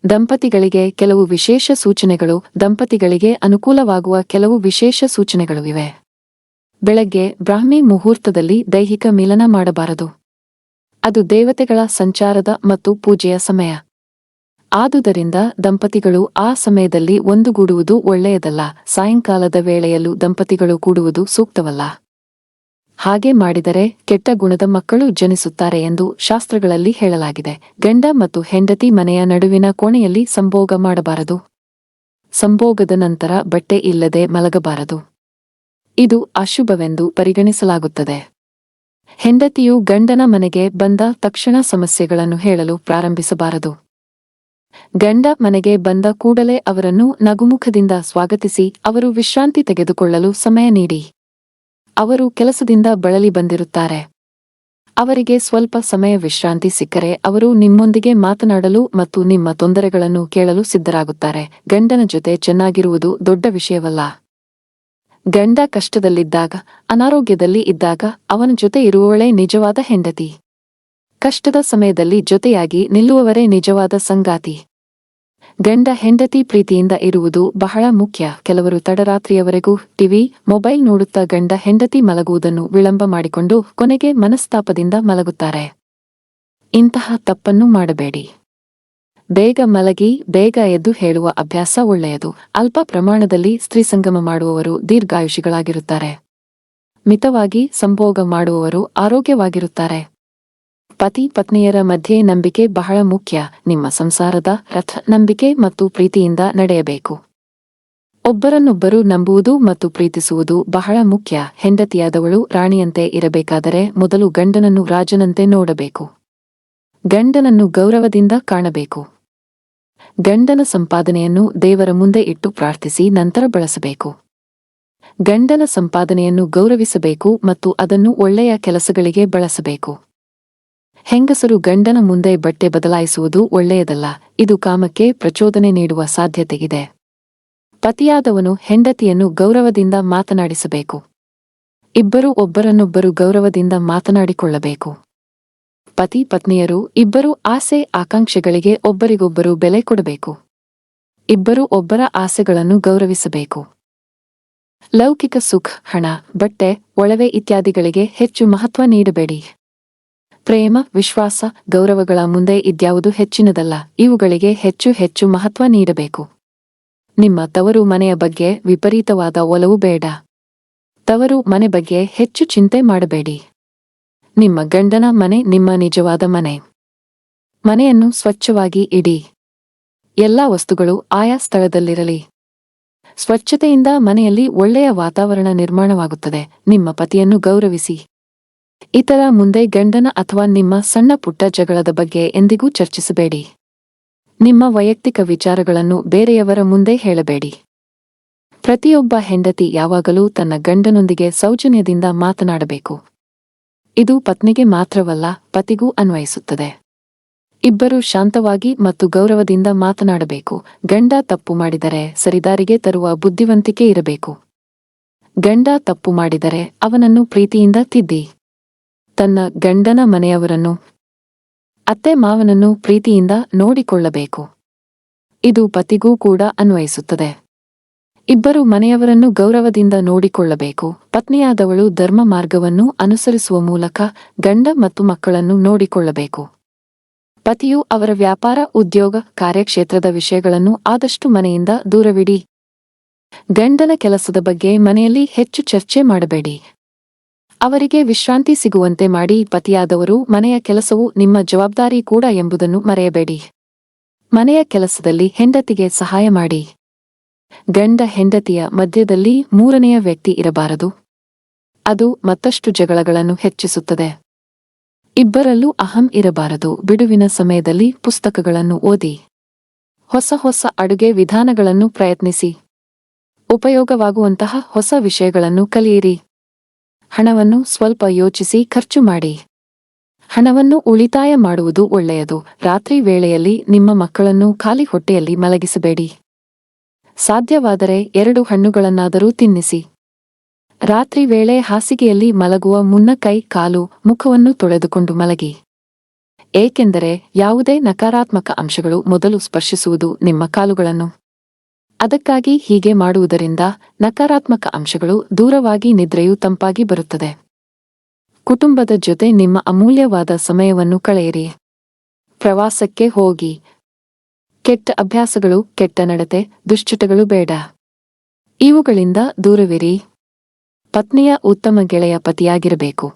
ದಂಪತಿಗಳಿಗೆ ಕೆಲವು ವಿಶೇಷ ಸೂಚನೆಗಳು. ದಂಪತಿಗಳಿಗೆ ಅನುಕೂಲವಾಗುವ ಕೆಲವು ವಿಶೇಷ ಸೂಚನೆಗಳು ಇವೆ. ಬೆಳಗ್ಗೆ ಬ್ರಾಹ್ಮಿ ಮುಹೂರ್ತದಲ್ಲಿ ದೈಹಿಕ ಮಿಲನ ಮಾಡಬಾರದು. ಅದು ದೇವತೆಗಳ ಸಂಚಾರದ ಮತ್ತು ಪೂಜೆಯ ಸಮಯ. ಆದುದರಿಂದ ದಂಪತಿಗಳು ಆ ಸಮಯದಲ್ಲಿ ಒಂದುಗೂಡುವುದು ಒಳ್ಳೆಯದಲ್ಲ. ಸಾಯಂಕಾಲದ ವೇಳೆಯಲ್ಲೂ ದಂಪತಿಗಳು ಕೂಡುವುದು ಸೂಕ್ತವಲ್ಲ. ಹಾಗೆ ಮಾಡಿದರೆ ಕೆಟ್ಟ ಗುಣದ ಮಕ್ಕಳು ಜನಿಸುತ್ತಾರೆ ಎಂದು ಶಾಸ್ತ್ರಗಳಲ್ಲಿ ಹೇಳಲಾಗಿದೆ. ಗಂಡ ಮತ್ತು ಹೆಂಡತಿ ಮನೆಯ ನಡುವಿನ ಕೋಣೆಯಲ್ಲಿ ಸಂಭೋಗ ಮಾಡಬಾರದು. ಸಂಭೋಗದ ನಂತರ ಬಟ್ಟೆ ಇಲ್ಲದೆ ಮಲಗಬಾರದು. ಇದು ಅಶುಭವೆಂದು ಪರಿಗಣಿಸಲಾಗುತ್ತದೆ. ಹೆಂಡತಿಯು ಗಂಡನ ಮನೆಗೆ ಬಂದ ತಕ್ಷಣ ಸಮಸ್ಯೆಗಳನ್ನು ಹೇಳಲು ಪ್ರಾರಂಭಿಸಬಾರದು. ಗಂಡ ಮನೆಗೆ ಬಂದ ಕೂಡಲೇ ಅವರನ್ನು ನಗುಮುಖದಿಂದ ಸ್ವಾಗತಿಸಿ ಅವರು ವಿಶ್ರಾಂತಿ ತೆಗೆದುಕೊಳ್ಳಲು ಸಮಯ ನೀಡಿ. ಅವರು ಕೆಲಸದಿಂದ ಬಳಲಿ ಬಂದಿರುತ್ತಾರೆ. ಅವರಿಗೆ ಸ್ವಲ್ಪ ಸಮಯ ವಿಶ್ರಾಂತಿ ಸಿಕ್ಕರೆ ಅವರು ನಿಮ್ಮೊಂದಿಗೆ ಮಾತನಾಡಲು ಮತ್ತು ನಿಮ್ಮ ತೊಂದರೆಗಳನ್ನು ಕೇಳಲು ಸಿದ್ಧರಾಗುತ್ತಾರೆ. ಗಂಡನ ಜೊತೆ ಚೆನ್ನಾಗಿರುವುದು ದೊಡ್ಡ ವಿಷಯವಲ್ಲ. ಗಂಡ ಕಷ್ಟದಲ್ಲಿದ್ದಾಗ, ಅನಾರೋಗ್ಯದಲ್ಲಿ ಇದ್ದಾಗ ಅವನ ಜೊತೆ ಇರುವವಳೇ ನಿಜವಾದ ಹೆಂಡತಿ. ಕಷ್ಟದ ಸಮಯದಲ್ಲಿ ಜೊತೆಯಾಗಿ ನಿಲ್ಲುವವರೇ ನಿಜವಾದ ಸಂಗಾತಿ. ಗಂಡ ಹೆಂಡತಿ ಪ್ರೀತಿಯಿಂದ ಇರುವುದು ಬಹಳ ಮುಖ್ಯ. ಕೆಲವರು ತಡರಾತ್ರಿಯವರೆಗೂ ಟಿವಿ, ಮೊಬೈಲ್ ನೋಡುತ್ತಾ ಗಂಡ ಹೆಂಡತಿ ಮಲಗುವುದನ್ನು ವಿಳಂಬ ಮಾಡಿಕೊಂಡು ಕೊನೆಗೆ ಮನಸ್ತಾಪದಿಂದ ಮಲಗುತ್ತಾರೆ. ಇಂತಹ ತಪ್ಪನ್ನು ಮಾಡಬೇಡಿ. ಬೇಗ ಮಲಗಿ ಬೇಗ ಎದ್ದು ಹೇಳುವ ಅಭ್ಯಾಸ ಒಳ್ಳೆಯದು. ಅಲ್ಪ ಪ್ರಮಾಣದಲ್ಲಿ ಸ್ತ್ರೀ ಸಂಗಮ ಮಾಡುವವರು ದೀರ್ಘಾಯುಷಿಗಳಾಗಿರುತ್ತಾರೆ. ಮಿತವಾಗಿ ಸಂಭೋಗ ಮಾಡುವವರು ಆರೋಗ್ಯವಾಗಿರುತ್ತಾರೆ. ಪತಿ ಪತ್ನಿಯರ ಮಧ್ಯೆ ನಂಬಿಕೆ ಬಹಳ ಮುಖ್ಯ. ನಿಮ್ಮ ಸಂಸಾರದ ರಥ ನಂಬಿಕೆ ಮತ್ತು ಪ್ರೀತಿಯಿಂದ ನಡೆಯಬೇಕು. ಒಬ್ಬರನ್ನೊಬ್ಬರು ನಂಬುವುದು ಮತ್ತು ಪ್ರೀತಿಸುವುದು ಬಹಳ ಮುಖ್ಯ. ಹೆಂಡತಿಯಾದವಳು ರಾಣಿಯಂತೆ ಇರಬೇಕಾದರೆ ಮೊದಲು ಗಂಡನನ್ನು ರಾಜನಂತೆ ನೋಡಬೇಕು. ಗಂಡನನ್ನು ಗೌರವದಿಂದ ಕಾಣಬೇಕು. ಗಂಡನ ಸಂಪಾದನೆಯನ್ನು ದೇವರ ಮುಂದೆ ಇಟ್ಟು ಪ್ರಾರ್ಥಿಸಿ ನಂತರ ಬಳಸಬೇಕು. ಗಂಡನ ಸಂಪಾದನೆಯನ್ನು ಗೌರವಿಸಬೇಕು ಮತ್ತು ಅದನ್ನು ಒಳ್ಳೆಯ ಕೆಲಸಗಳಿಗೆ ಬಳಸಬೇಕು. ಹೆಂಗಸರು ಗಂಡನ ಮುಂದೆ ಬಟ್ಟೆ ಬದಲಾಯಿಸುವುದು ಒಳ್ಳೆಯದಲ್ಲ. ಇದು ಕಾಮಕ್ಕೆ ಪ್ರಚೋದನೆ ನೀಡುವ ಸಾಧ್ಯತೆಯಿದೆ. ಪತಿಯಾದವನು ಹೆಂಡತಿಯನ್ನು ಗೌರವದಿಂದ ಮಾತನಾಡಿಸಬೇಕು. ಇಬ್ಬರೂ ಒಬ್ಬರನ್ನೊಬ್ಬರು ಗೌರವದಿಂದ ಮಾತನಾಡಿಕೊಳ್ಳಬೇಕು. ಪತಿ ಪತ್ನಿಯರು ಇಬ್ಬರೂ ಆಸೆ ಆಕಾಂಕ್ಷೆಗಳಿಗೆ ಒಬ್ಬರಿಗೊಬ್ಬರು ಬೆಲೆ ಕೊಡಬೇಕು. ಇಬ್ಬರೂ ಒಬ್ಬರ ಆಸೆಗಳನ್ನು ಗೌರವಿಸಬೇಕು. ಲೌಕಿಕ ಸುಖ, ಹಣ, ಬಟ್ಟೆ, ಒಳವೆ ಇತ್ಯಾದಿಗಳಿಗೆ ಹೆಚ್ಚು ಮಹತ್ವ ನೀಡಬೇಡಿ. ಪ್ರೇಮ, ವಿಶ್ವಾಸ, ಗೌರವಗಳ ಮುಂದೆ ಇದ್ಯಾವುದು ಹೆಚ್ಚಿನದಲ್ಲ. ಇವುಗಳಿಗೆ ಹೆಚ್ಚು ಹೆಚ್ಚು ಮಹತ್ವ ನೀಡಬೇಕು. ನಿಮ್ಮ ತವರು ಮನೆಯ ಬಗ್ಗೆ ವಿಪರೀತವಾದ ಒಲವು ಬೇಡ. ತವರು ಮನೆ ಬಗ್ಗೆ ಹೆಚ್ಚು ಚಿಂತೆ ಮಾಡಬೇಡಿ. ನಿಮ್ಮ ಗಂಡನ ಮನೆ ನಿಮ್ಮ ನಿಜವಾದ ಮನೆ. ಮನೆಯನ್ನು ಸ್ವಚ್ಛವಾಗಿ ಇಡಿ. ಎಲ್ಲಾ ವಸ್ತುಗಳು ಆಯಾ ಸ್ಥಳದಲ್ಲಿರಲಿ. ಸ್ವಚ್ಛತೆಯಿಂದ ಮನೆಯಲ್ಲಿ ಒಳ್ಳೆಯ ವಾತಾವರಣ ನಿರ್ಮಾಣವಾಗುತ್ತದೆ. ನಿಮ್ಮ ಪತಿಯನ್ನು ಗೌರವಿಸಿ. ಇತರ ಮುಂದೆ ಗಂಡನ ಅಥವಾ ನಿಮ್ಮ ಸಣ್ಣ ಪುಟ್ಟ ಜಗಳದ ಬಗ್ಗೆ ಎಂದಿಗೂ ಚರ್ಚಿಸಬೇಡಿ. ನಿಮ್ಮ ವೈಯಕ್ತಿಕ ವಿಚಾರಗಳನ್ನು ಬೇರೆಯವರ ಮುಂದೆ ಹೇಳಬೇಡಿ. ಪ್ರತಿಯೊಬ್ಬ ಹೆಂಡತಿ ಯಾವಾಗಲೂ ತನ್ನ ಗಂಡನೊಂದಿಗೆ ಸೌಜನ್ಯದಿಂದ ಮಾತನಾಡಬೇಕು. ಇದು ಪತ್ನಿಗೆ ಮಾತ್ರವಲ್ಲ, ಪತಿಗೂ ಅನ್ವಯಿಸುತ್ತದೆ. ಇಬ್ಬರು ಶಾಂತವಾಗಿ ಮತ್ತು ಗೌರವದಿಂದ ಮಾತನಾಡಬೇಕು. ಗಂಡ ತಪ್ಪು ಮಾಡಿದರೆ ಸರಿದಾರಿಗೆ ತರುವ ಬುದ್ಧಿವಂತಿಕೆ ಇರಬೇಕು. ಗಂಡ ತಪ್ಪು ಮಾಡಿದರೆ ಅವನನ್ನು ಪ್ರೀತಿಯಿಂದ ತಿದ್ದಿ. ತನ್ನ ಗಂಡನ ಮನೆಯವರನ್ನು, ಅತ್ತೆ ಮಾವನನ್ನು ಪ್ರೀತಿಯಿಂದ ನೋಡಿಕೊಳ್ಳಬೇಕು. ಇದು ಪತಿಗೂ ಕೂಡ ಅನ್ವಯಿಸುತ್ತದೆ. ಇಬ್ಬರು ಮನೆಯವರನ್ನು ಗೌರವದಿಂದ ನೋಡಿಕೊಳ್ಳಬೇಕು. ಪತ್ನಿಯಾದವಳು ಧರ್ಮ ಮಾರ್ಗವನ್ನು ಅನುಸರಿಸುವ ಮೂಲಕ ಗಂಡ ಮತ್ತು ಮಕ್ಕಳನ್ನು ನೋಡಿಕೊಳ್ಳಬೇಕು. ಪತಿಯು ಅವರ ವ್ಯಾಪಾರ, ಉದ್ಯೋಗ, ಕಾರ್ಯಕ್ಷೇತ್ರದ ವಿಷಯಗಳನ್ನು ಆದಷ್ಟು ಮನೆಯಿಂದ ದೂರವಿಡಿ. ಗಂಡನ ಕೆಲಸದ ಬಗ್ಗೆ ಮನೆಯಲ್ಲಿ ಹೆಚ್ಚು ಚರ್ಚೆ ಮಾಡಬೇಡಿ. ಅವರಿಗೆ ವಿಶ್ರಾಂತಿ ಸಿಗುವಂತೆ ಮಾಡಿ. ಪತಿಯಾದವರು ಮನೆಯ ಕೆಲಸವು ನಿಮ್ಮ ಜವಾಬ್ದಾರಿ ಕೂಡ ಎಂಬುದನ್ನು ಮರೆಯಬೇಡಿ. ಮನೆಯ ಕೆಲಸದಲ್ಲಿ ಹೆಂಡತಿಗೆ ಸಹಾಯ ಮಾಡಿ. ಗಂಡ ಹೆಂಡತಿಯ ಮಧ್ಯದಲ್ಲಿ ಮೂರನೆಯ ವ್ಯಕ್ತಿ ಇರಬಾರದು. ಅದು ಮತ್ತಷ್ಟು ಜಗಳಗಳನ್ನು ಹೆಚ್ಚಿಸುತ್ತದೆ. ಇಬ್ಬರಲ್ಲೂ ಅಹಂ ಇರಬಾರದು. ಬಿಡುವಿನ ಸಮಯದಲ್ಲಿ ಪುಸ್ತಕಗಳನ್ನು ಓದಿ. ಹೊಸ ಹೊಸ ಅಡುಗೆ ವಿಧಾನಗಳನ್ನು ಪ್ರಯತ್ನಿಸಿ. ಉಪಯೋಗವಾಗುವಂತಹ ಹೊಸ ವಿಷಯಗಳನ್ನು ಕಲಿಯಿರಿ. ಹಣವನ್ನು ಸ್ವಲ್ಪ ಯೋಚಿಸಿ ಖರ್ಚು ಮಾಡಿ. ಹಣವನ್ನು ಉಳಿತಾಯ ಮಾಡುವುದು ಒಳ್ಳೆಯದು. ರಾತ್ರಿ ವೇಳೆಯಲ್ಲಿ ನಿಮ್ಮ ಮಕ್ಕಳನ್ನು ಖಾಲಿ ಹೊಟ್ಟೆಯಲ್ಲಿ ಮಲಗಿಸಬೇಡಿ. ಸಾಧ್ಯವಾದರೆ 2 ಹಣ್ಣುಗಳನ್ನಾದರೂ ತಿನ್ನಿಸಿ. ರಾತ್ರಿ ವೇಳೆ ಹಾಸಿಗೆಯಲ್ಲಿ ಮಲಗುವ ಮುನ್ನ ಕೈ, ಕಾಲು, ಮುಖವನ್ನು ತೊಳೆದುಕೊಂಡು ಮಲಗಿ. ಏಕೆಂದರೆ ಯಾವುದೇ ನಕಾರಾತ್ಮಕ ಅಂಶಗಳು ಮೊದಲು ಸ್ಪರ್ಶಿಸುವುದು ನಿಮ್ಮ ಕಾಲುಗಳನ್ನು. ಅದಕ್ಕಾಗಿ ಹೀಗೆ ಮಾಡುವುದರಿಂದ ನಕಾರಾತ್ಮಕ ಅಂಶಗಳು ದೂರವಾಗಿ ನಿದ್ರೆಯು ತಂಪಾಗಿ ಬರುತ್ತದೆ. ಕುಟುಂಬದ ಜೊತೆ ನಿಮ್ಮ ಅಮೂಲ್ಯವಾದ ಸಮಯವನ್ನು ಕಳೆಯಿರಿ. ಪ್ರವಾಸಕ್ಕೆ ಹೋಗಿ. ಕೆಟ್ಟ ಅಭ್ಯಾಸಗಳು, ಕೆಟ್ಟ ನಡತೆ, ದುಶ್ಚಟಗಳು ಬೇಡ. ಇವುಗಳಿಂದ ದೂರವಿರಿ. ಪತ್ನಿಯ ಉತ್ತಮ ಗೆಳೆಯ ಪತಿಯಾಗಿರಬೇಕು.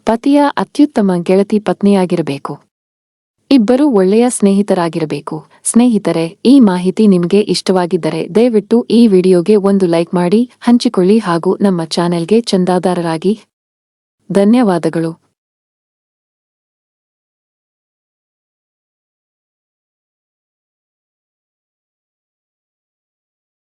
ಪತಿಯ ಅತ್ಯುತ್ತಮ ಗೆಳತಿ ಪತ್ನಿಯಾಗಿರಬೇಕು. ಇಬ್ಬರೂ ಒಳ್ಳೆಯ ಸ್ನೇಹಿತರಾಗಿರಬೇಕು. ಸ್ನೇಹಿತರೆ, ಈ ಮಾಹಿತಿ ನಿಮಗೆ ಇಷ್ಟವಾಗಿದ್ದರೆ ದಯವಿಟ್ಟು ಈ ವಿಡಿಯೋಗೆ ಒಂದು ಲೈಕ್ ಮಾಡಿ, ಹಂಚಿಕೊಳ್ಳಿ ಹಾಗೂ ನಮ್ಮ ಚಾನೆಲ್ಗೆ ಚಂದಾದಾರರಾಗಿ. ಧನ್ಯವಾದಗಳು.